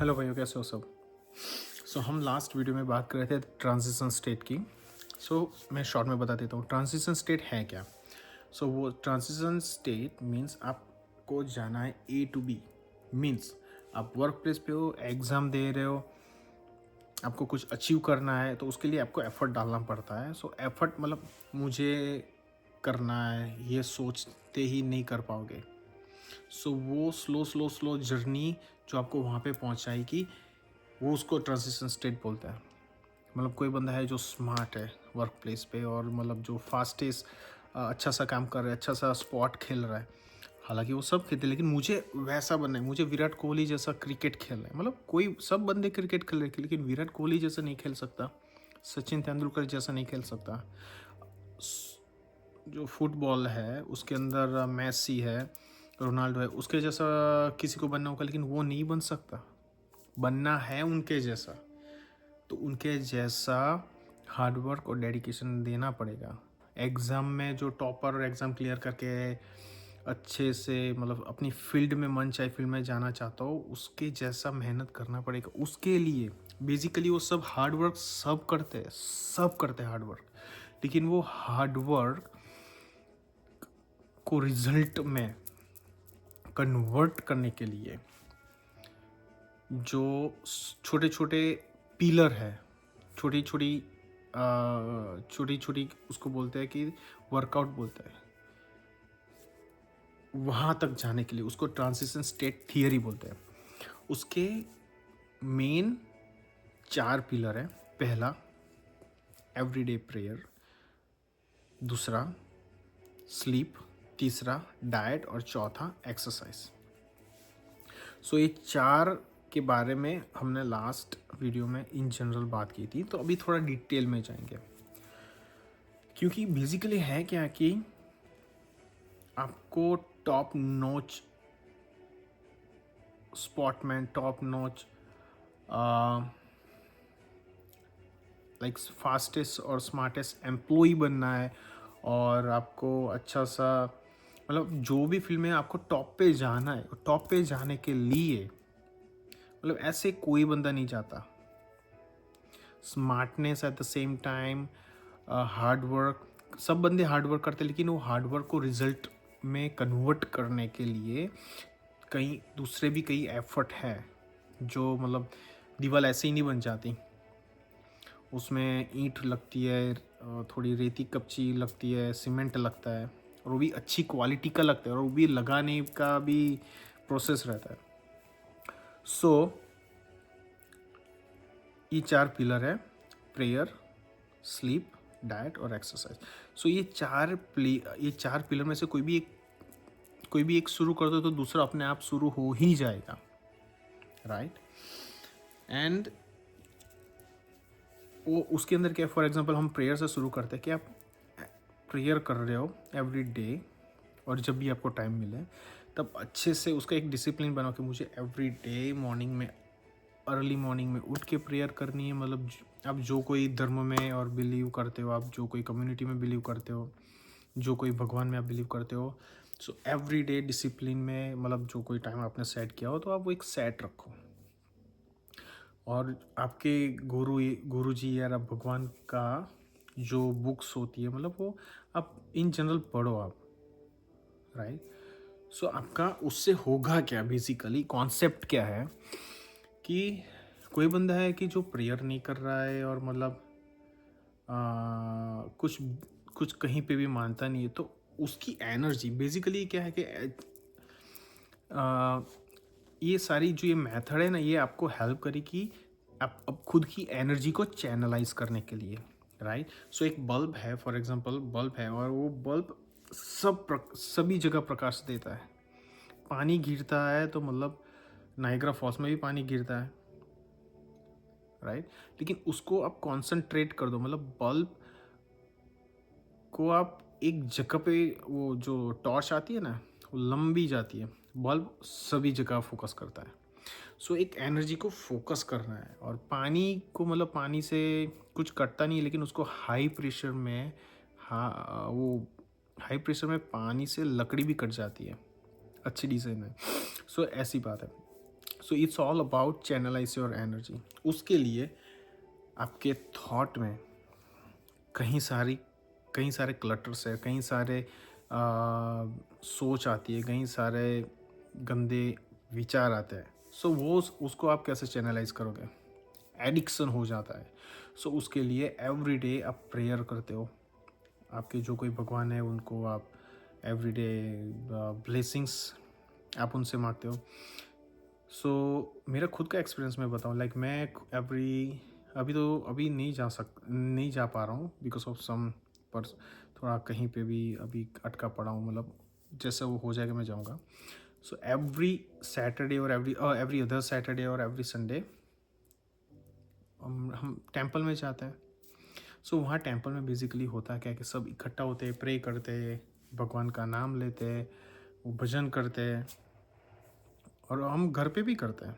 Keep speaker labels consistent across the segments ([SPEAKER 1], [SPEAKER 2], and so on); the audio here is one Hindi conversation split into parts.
[SPEAKER 1] हेलो भाइयों, कैसे हो सब। हम लास्ट वीडियो में बात कर रहे थे ट्रांजिशन स्टेट की। मैं शॉर्ट में बता देता हूँ ट्रांजिशन स्टेट है क्या। वो ट्रांजिशन स्टेट मीन्स आपको जाना है ए टू बी। मीन्स आप वर्क प्लेस पे हो, एग्ज़ाम दे रहे हो, आपको कुछ अचीव करना है तो उसके लिए आपको एफर्ट डालना पड़ता है। एफर्ट मतलब मुझे करना है ये सोचते ही नहीं कर पाओगे। वो स्लो जर्नी जो आपको वहाँ पे पहुँचाएगी वो उसको ट्रांजिशन स्टेट बोलते हैं। मतलब कोई बंदा है जो स्मार्ट है वर्क प्लेस पे और मतलब जो फास्टेस्ट अच्छा सा काम कर रहा है, अच्छा सा स्पॉट खेल रहा है। हालांकि वो सब खेलते हैं लेकिन मुझे वैसा बनना है, मुझे विराट कोहली जैसा क्रिकेट खेलना है। मतलब कोई सब बंदे क्रिकेट खेल रहे हैं लेकिन विराट कोहली जैसा नहीं खेल सकता, सचिन तेंदुलकर जैसा नहीं खेल सकता। जो फुटबॉल है उसके अंदर मेसी है, रोनाल्डो है, उसके जैसा किसी को बनना होगा लेकिन वो नहीं बन सकता। बनना है उनके जैसा तो उनके जैसा हार्डवर्क और डेडिकेशन देना पड़ेगा। एग्ज़ाम में जो टॉपर एग्ज़ाम क्लियर करके अच्छे से मतलब अपनी फील्ड में मन चाहे फील्ड में जाना चाहता हो उसके जैसा मेहनत करना पड़ेगा। उसके लिए बेसिकली वो सब हार्डवर्क सब करते हैं हार्डवर्क, लेकिन वो हार्डवर्क को रिजल्ट में कन्वर्ट करने के लिए जो छोटे छोटे पिलर है, छोटी छोटी उसको बोलते हैं कि वर्कआउट बोलते हैं, वहाँ तक जाने के लिए उसको ट्रांजिशन स्टेट थियरी बोलते हैं। उसके मेन 4 पिलर है। पहला एवरीडे प्रेयर, दूसरा स्लीप, तीसरा डाइट और चौथा एक्सरसाइज। ये 4 के बारे में हमने लास्ट वीडियो में इन जनरल बात की थी, तो अभी थोड़ा डिटेल में जाएंगे। क्योंकि बेसिकली है क्या कि आपको top notch sportsman, top notch like fastest और स्मार्टेस्ट एम्प्लॉय बनना है और आपको अच्छा सा मतलब जो भी फील्ड में आपको टॉप पे जाना है, टॉप पे जाने के लिए मतलब ऐसे कोई बंदा नहीं जाता। Smartness at the same time hard work, सब बंदे हार्ड वर्क करते हैं लेकिन वो हार्ड वर्क को रिजल्ट में कन्वर्ट करने के लिए कई दूसरे भी कई एफर्ट है जो मतलब दीवार ऐसे ही नहीं बन जाती। उसमें ईंट लगती है, थोड़ी रेती कच्ची लगती है, सीमेंट लगता है और वो भी अच्छी क्वालिटी का लगता है और वो भी लगाने का भी प्रोसेस रहता है। ये 4 पिलर है, प्रेयर, स्लीप, डाइट और एक्सरसाइज। ये चार पिलर में से कोई भी एक शुरू कर दो तो दूसरा अपने आप शुरू हो ही जाएगा, राइट। एंड वो उसके अंदर क्या, फॉर एग्जांपल हम प्रेयर से शुरू करते हैं कि आप प्रेयर कर रहे हो एवरी डे और जब भी आपको टाइम मिले तब अच्छे से उसका एक डिसिप्लिन बनाओ कि मुझे एवरी डे मॉर्निंग में, अर्ली मॉर्निंग में उठ के प्रेयर करनी है। मतलब आप जो कोई धर्म में और बिलीव करते हो, आप जो कोई कम्युनिटी में बिलीव करते हो, जो कोई भगवान में आप बिलीव करते हो, एवरी डे डिसिप्लिन में मतलब जो कोई टाइम आपने सेट किया हो तो आप वो एक सेट रखो। और आपके गुरु जी या भगवान का जो बुक्स होती है मतलब वो आप इन जनरल पढ़ो आप, राइट। आपका उससे होगा क्या, बेसिकली कॉन्सेप्ट क्या है कि कोई बंदा है कि जो प्रेयर नहीं कर रहा है और मतलब कुछ कुछ कहीं पे भी मानता नहीं है तो उसकी एनर्जी बेसिकली क्या है कि ये सारी जो ये मेथड है ना ये आपको हेल्प करेगी आप अब खुद की एनर्जी को चैनलाइज करने के लिए, राइट। एक बल्ब है, फॉर एग्जांपल बल्ब है और वो बल्ब सभी जगह प्रकाश देता है। पानी गिरता है तो मतलब नाइग्रा फॉल्स में भी पानी गिरता है, राइट। लेकिन उसको आप कॉन्सेंट्रेट कर दो, मतलब बल्ब को आप एक जगह पे, वो जो टॉर्च आती है ना वो लंबी जाती है, बल्ब सभी जगह फोकस करता है। एक एनर्जी को फोकस करना है और पानी को मतलब पानी से कुछ कटता नहीं है लेकिन उसको हाई प्रेशर में, हाँ वो हाई प्रेशर में पानी से लकड़ी भी कट जाती है अच्छी डिज़ाइन में। ऐसी बात है। So it's all about channelize your energy. उसके लिए आपके थॉट में कहीं सारे क्लटर्स है, कहीं सारे सोच आती है, कहीं सारे गंदे विचार आते हैं। सो वो उसको आप कैसे चैनलाइज करोगे? एडिक्शन हो जाता है। सो उसके लिए एवरीडे आप प्रेयर करते हो, आपके जो कोई भगवान है उनको आप एवरीडे ब्लेसिंग्स आप उनसे मांगते हो। सो मेरा खुद का एक्सपीरियंस मैं बताऊँ, लाइक मैं अभी नहीं जा पा रहा हूँ बिकॉज ऑफ सम पर थोड़ा कहीं पे भी अभी अटका पड़ा हूँ, मतलब जैसे वो हो जाएगा मैं जाऊँगा। सो एवरी सैटरडे और एवरी अदर सैटरडे और एवरी संडे हम टेंपल में जाते हैं। सो वहाँ टेंपल में बेसिकली होता क्या है कि सब इकट्ठा होते हैं, प्रे करते हैं, भगवान का नाम लेते हैं, वो भजन करते हैं। और हम घर पे भी करते हैं,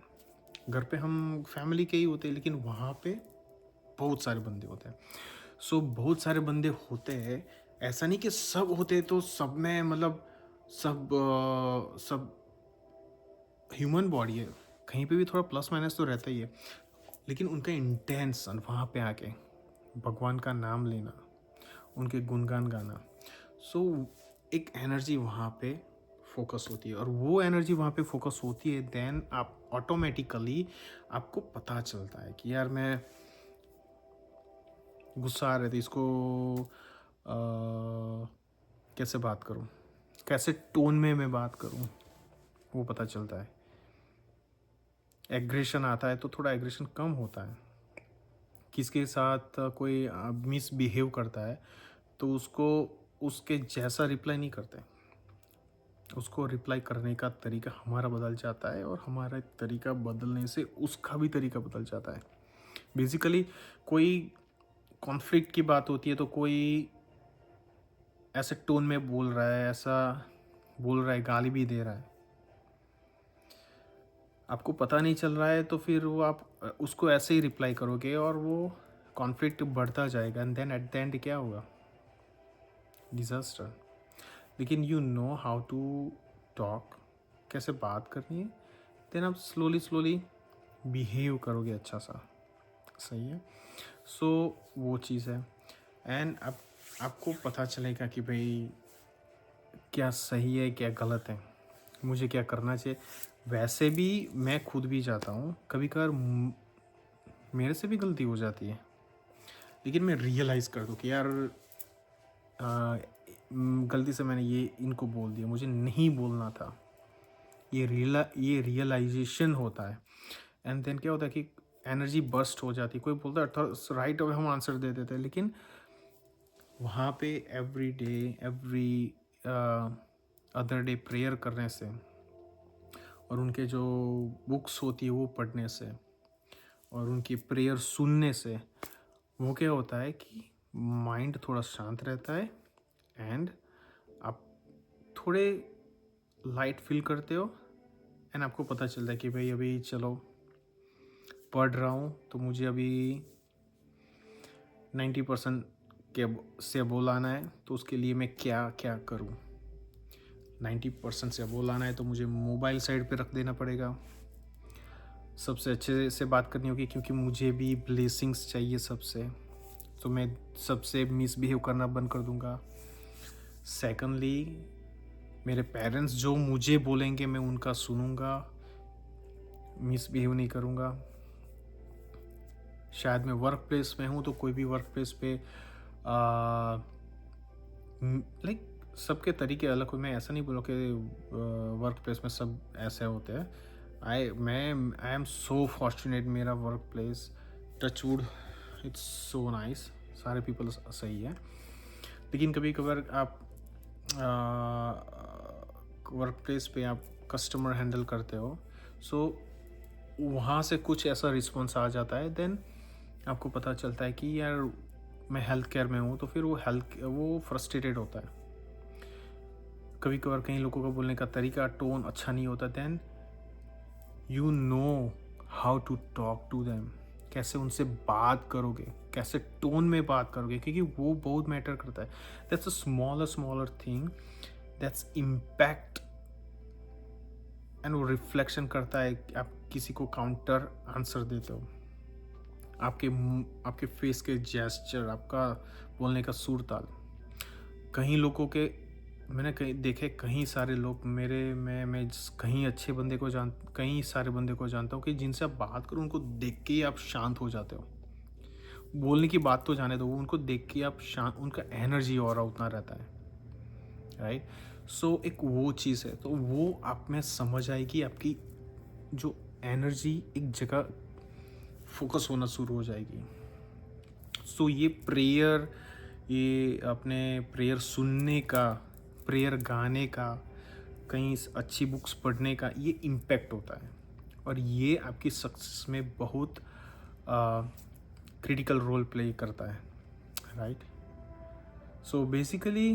[SPEAKER 1] घर पे हम फैमिली के ही होते हैं, लेकिन वहाँ पे बहुत सारे बंदे होते हैं। सो बहुत सारे बंदे होते हैं, ऐसा नहीं कि सब होते तो सब में मतलब सब ह्यूमन बॉडी है, कहीं पे भी थोड़ा प्लस माइनस तो रहता ही है, लेकिन उनका इंटेंशन वहाँ पे आके भगवान का नाम लेना, उनके गुणगान गाना। सो एक एनर्जी वहाँ पे फोकस होती है, और वो एनर्जी वहाँ पे फोकस होती है, देन आप ऑटोमेटिकली आपको पता चलता है कि यार मैं गुस्सा आ रहे थे, इसको कैसे बात करूँ, कैसे टोन में मैं बात करूँ, वो पता चलता है। एग्रेशन आता है तो थोड़ा एग्रेशन कम होता है। किसके साथ कोई मिसबिहेव करता है तो उसको उसके जैसा रिप्लाई नहीं करते, उसको रिप्लाई करने का तरीका हमारा बदल जाता है, और हमारा तरीका बदलने से उसका भी तरीका बदल जाता है। बेसिकली कोई कॉन्फ्लिक्ट की बात होती है तो कोई ऐसे टोन में बोल रहा है, ऐसा बोल रहा है, गाली भी दे रहा है, आपको पता नहीं चल रहा है, तो फिर वो आप उसको ऐसे ही रिप्लाई करोगे और वो कॉन्फ्लिक्ट बढ़ता जाएगा, and then at the end क्या होगा? डिज़ास्टर। लेकिन you know how to talk, कैसे बात करनी है, देन आप स्लोली बिहेव करोगे अच्छा सा। सही है। सो वो चीज़ है, एंड अब आपको पता चलेगा कि भाई क्या सही है क्या गलत है, मुझे क्या करना चाहिए। वैसे भी मैं खुद भी जाता हूँ, कभी कभार मेरे से भी गलती हो जाती है, लेकिन मैं रियलाइज़ कर दूँ कि यार गलती से मैंने ये इनको बोल दिया, मुझे नहीं बोलना था। ये रियलाइजेशन होता है, एंड देन क्या होता है कि एनर्जी बर्स्ट हो जाती है। कोई बोलता है राइट अवे हम आंसर दे देते हैं, लेकिन वहाँ पे एवरी अदर डे प्रेयर करने से और उनके जो बुक्स होती है वो पढ़ने से और उनकी प्रेयर सुनने से वो क्या होता है कि माइंड थोड़ा शांत रहता है, एंड आप थोड़े लाइट फील करते हो, एंड आपको पता चलता है कि भाई अभी चलो पढ़ रहा हूँ तो मुझे अभी 90% के से अबोव लाना है, तो उसके लिए मैं क्या क्या करूँ। 90% से अबोव लाना है तो मुझे मोबाइल साइड पे रख देना पड़ेगा, सबसे अच्छे से बात करनी होगी, क्योंकि मुझे भी ब्लेसिंग्स चाहिए सबसे, तो मैं सबसे मिसबिहेव करना बंद कर दूंगा। सेकंडली मेरे पेरेंट्स जो मुझे बोलेंगे मैं उनका सुनूंगा, मिसबिहेव नहीं करूंगा। शायद मैं वर्क प्लेस में हूँ तो कोई भी वर्क प्लेस पे लाइक सबके तरीके अलग हो, मैं ऐसा नहीं बोला कि वर्क प्लेस में सब ऐसे होते हैं। आई एम सो फॉर्चुनेट, मेरा work place touchwood it's so nice, सारे पीपल सही है। लेकिन कभी कभार आप वर्क प्लेस पे आप कस्टमर हैंडल करते हो, सो वहाँ से कुछ ऐसा रिस्पॉन्स आ जाता है, देन आपको पता चलता है कि यार मैं हेल्थ केयर में हूँ, तो फिर वो फ्रस्ट्रेटेड होता है। कभी कभार कई लोगों का बोलने का तरीका टोन अच्छा नहीं होता, then you know how to talk to them, कैसे उनसे बात करोगे, कैसे टोन में बात करोगे, क्योंकि वो बहुत मैटर करता है। That's a smaller thing that's impact and वो रिफ्लेक्शन करता है कि आप किसी को काउंटर आंसर देते हो, आपके फेस के जेस्चर, आपका बोलने का सुर ताल। कहीं लोगों के मैंने कहीं देखे, कहीं सारे लोग मैं कहीं सारे बंदे को जानता हूँ कि जिनसे आप बात करो उनको देख के ही आप शांत हो जाते हो। बोलने की बात तो जाने दो, वो उनको देख के आप शांत, उनका एनर्जी और उतना रहता है, राइट। सो एक वो चीज़ है, तो वो आप में समझ आएगी, आपकी जो एनर्जी एक जगह फोकस होना शुरू हो जाएगी। सो ये प्रेयर, ये अपने प्रेयर सुनने का, प्रेयर गाने का, कहीं अच्छी बुक्स पढ़ने का ये इम्पैक्ट होता है, और ये आपकी सक्सेस में बहुत क्रिटिकल रोल प्ले करता है, राइट। सो बेसिकली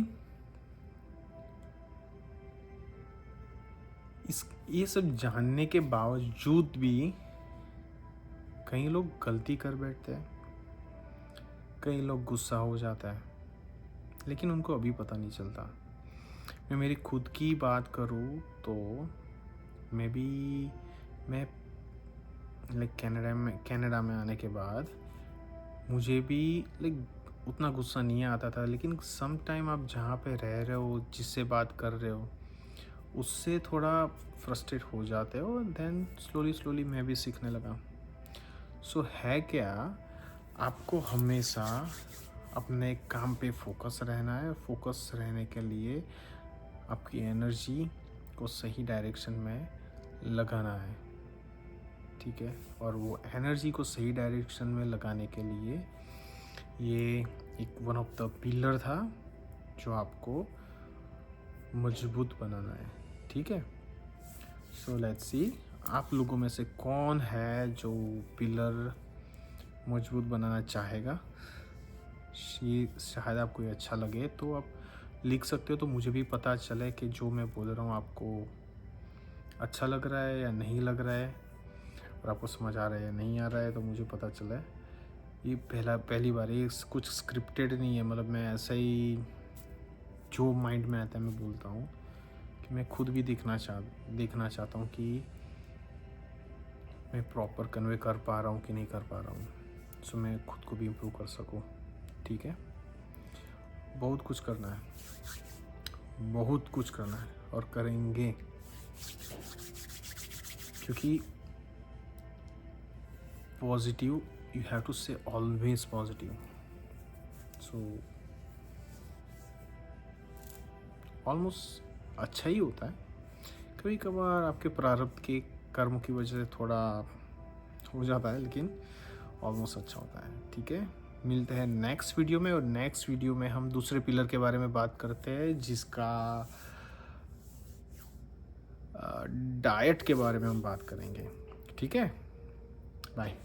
[SPEAKER 1] ये सब जानने के बावजूद भी कई लोग गलती कर बैठते हैं, कई लोग गुस्सा हो जाता है, लेकिन उनको अभी पता नहीं चलता। मैं मेरी खुद की बात करूँ तो मैं लाइक कनाडा में आने के बाद मुझे भी लाइक उतना गुस्सा नहीं आता था, लेकिन सम टाइम आप जहाँ पे रह रहे हो, जिससे बात कर रहे हो, उससे थोड़ा फ्रस्ट्रेट हो जाते हो। देन स्लोली मैं भी सीखने लगा। सो है क्या, आपको हमेशा अपने काम पे फोकस रहना है। फोकस रहने के लिए आपकी एनर्जी को सही डायरेक्शन में लगाना है, ठीक है। और वो एनर्जी को सही डायरेक्शन में लगाने के लिए ये एक वन ऑफ द पिलर था जो आपको मजबूत बनाना है, ठीक है। सो लेट्स सी, आप लोगों में से कौन है जो पिलर मजबूत बनाना चाहेगा। शायद आपको ये अच्छा लगे तो आप लिख सकते हो, तो मुझे भी पता चले कि जो मैं बोल रहा हूँ आपको अच्छा लग रहा है या नहीं लग रहा है, और आपको समझ आ रहा है या नहीं आ रहा है, तो मुझे पता चला। ये पहली बार, ये कुछ स्क्रिप्टेड नहीं है, मतलब मैं ऐसा ही जो माइंड में आता है मैं बोलता हूँ, कि मैं खुद भी देखना चाहता हूँ कि मैं प्रॉपर कन्वे कर पा रहा हूँ कि नहीं कर पा रहा हूँ। सो मैं खुद को भी इम्प्रूव कर सकूँ, ठीक है। बहुत कुछ करना है और करेंगे, क्योंकि पॉजिटिव, यू हैव टू से ऑलवेज पॉजिटिव। सो ऑलमोस्ट अच्छा ही होता है। कभी कभार आपके प्रारब्ध के कर्म की वजह से थोड़ा हो जाता है, लेकिन ऑलमोस्ट अच्छा होता है, ठीक है। मिलते हैं नेक्स्ट वीडियो में, और नेक्स्ट वीडियो में हम दूसरे पिलर के बारे में बात करते हैं, जिसका डाइट के बारे में हम बात करेंगे, ठीक है। बाय।